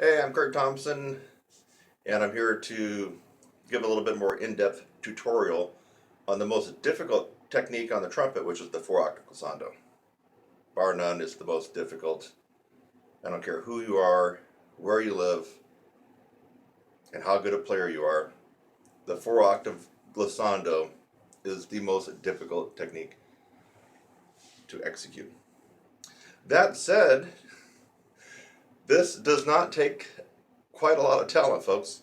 Hey, I'm Thompson, and I'm here to give a little bit more in-depth tutorial on the most difficult technique on the trumpet, which is the 4-octave glissando. Bar none, it's the most difficult. I don't care who you are, where you live, and how good a player you are. The 4-octave glissando is the most difficult technique to execute. That said, this does not take quite a lot of talent, folks.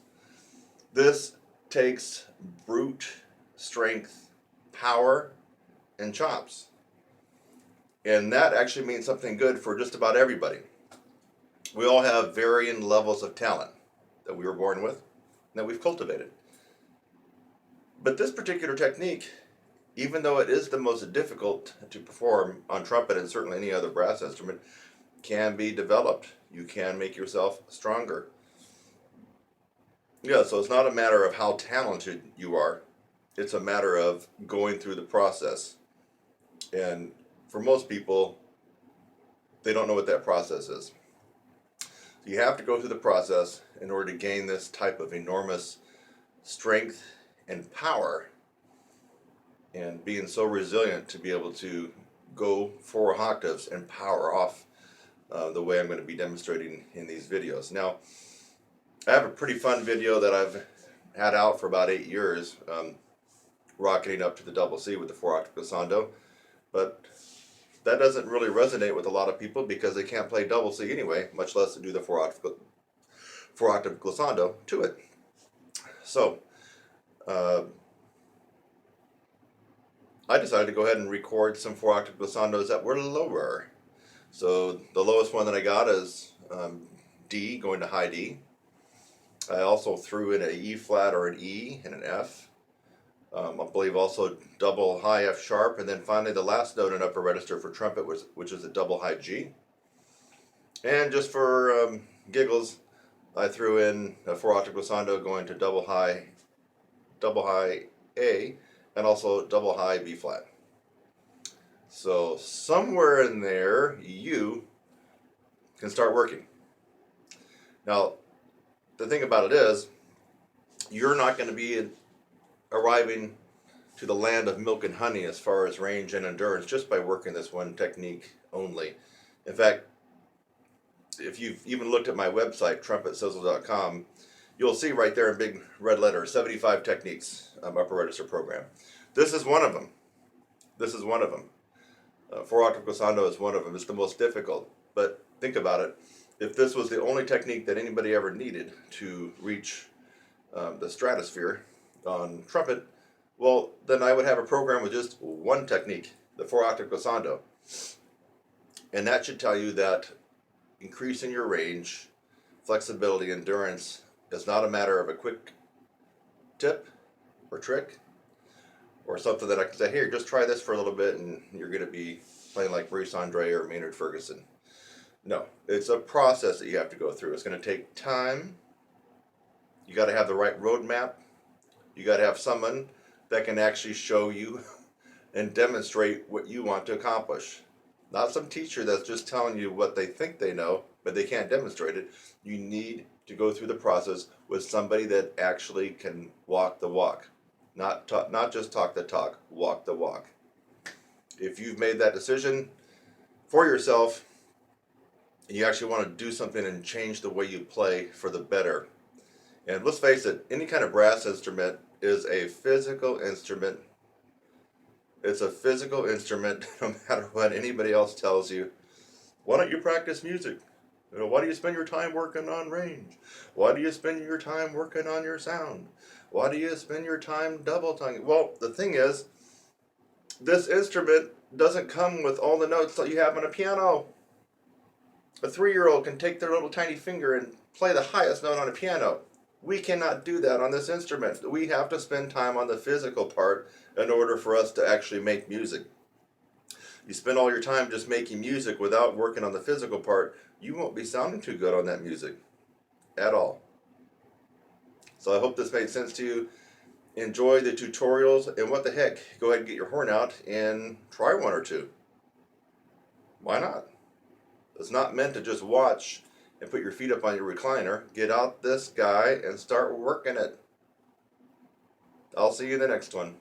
This takes brute strength, power, and chops. And that actually means something good for just about everybody. We all have varying levels of talent that we were born with, that we've cultivated. But this particular technique, even though it is the most difficult to perform on trumpet and certainly any other brass instrument, can be developed. You can make yourself stronger. Yeah, so it's not a matter of how talented you are. It's a matter of going through the process. And for most people, they don't know what that process is. So you have to go through the process in order to gain this type of enormous strength and power, and being so resilient to be able to go 4 octaves and power off the way I'm going to be demonstrating in these videos. Now, I have a pretty fun video that I've had out for about 8 years, rocketing up to the double C with the 4-octave glissando, but that doesn't really resonate with a lot of people because they can't play double C anyway, much less to do the 4-octave glissando to it. So, I decided to go ahead and record some 4-octave glissandos that were lower. So the lowest one that I got is D, going to high D. I also threw in an E flat or an E and an F. I believe also double high F sharp, and then finally the last note in upper register for trumpet, which is a double high G. And just for giggles, I threw in a 4-octave glissando going to double high A, and also double high B flat. So somewhere in there, you can start working. Now, the thing about it is, you're not going to be arriving to the land of milk and honey as far as range and endurance just by working this one technique only. In fact, if you've even looked at my website, TRUMPETSIZZLE.com, you'll see right there in big red letters, 75 techniques upper register program. This is one of them. This is one of them. 4-octave glissando is one of them. It's the most difficult. But think about it. If this was the only technique that anybody ever needed to reach the stratosphere on trumpet, well, then I would have a program with just one technique, the 4-octave glissando. And that should tell you that increasing your range, flexibility, endurance is not a matter of a quick tip or trick or something that I can say, here, just try this for a little bit and you're going to be playing like Maurice Andre or Maynard Ferguson. No, it's a process that you have to go through. It's going to take time. You got to have the right roadmap. You got to have someone that can actually show you and demonstrate what you want to accomplish. Not some teacher that's just telling you what they think they know, but they can't demonstrate it. You need to go through the process with somebody that actually can walk the walk. Not just talk the talk, walk the walk. If you've made that decision for yourself, and you actually want to do something and change the way you play for the better. And let's face it, any kind of brass instrument is a physical instrument. It's a physical instrument no matter what anybody else tells you. Why don't you practice music? Why do you spend your time working on range? Why do you spend your time working on your sound? Why do you spend your time double tonguing? Well, the thing is, this instrument doesn't come with all the notes that you have on a piano. A 3-year-old can take their little tiny finger and play the highest note on a piano. We cannot do that on this instrument. We have to spend time on the physical part in order for us to actually make music. You spend all your time just making music without working on the physical part, you won't be sounding too good on that music at all. So I hope this made sense to you. Enjoy the tutorials, and what the heck, go ahead and get your horn out and try one or two. Why not? It's not meant to just watch and put your feet up on your recliner, get out this guy and start working it. I'll see you in the next one.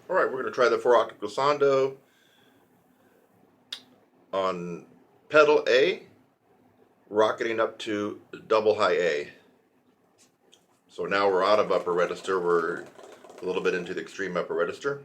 Alright, we're going to try the 4-octave glissando on pedal A, rocketing up to double high A. So now we're out of upper register, we're a little bit into the extreme upper register.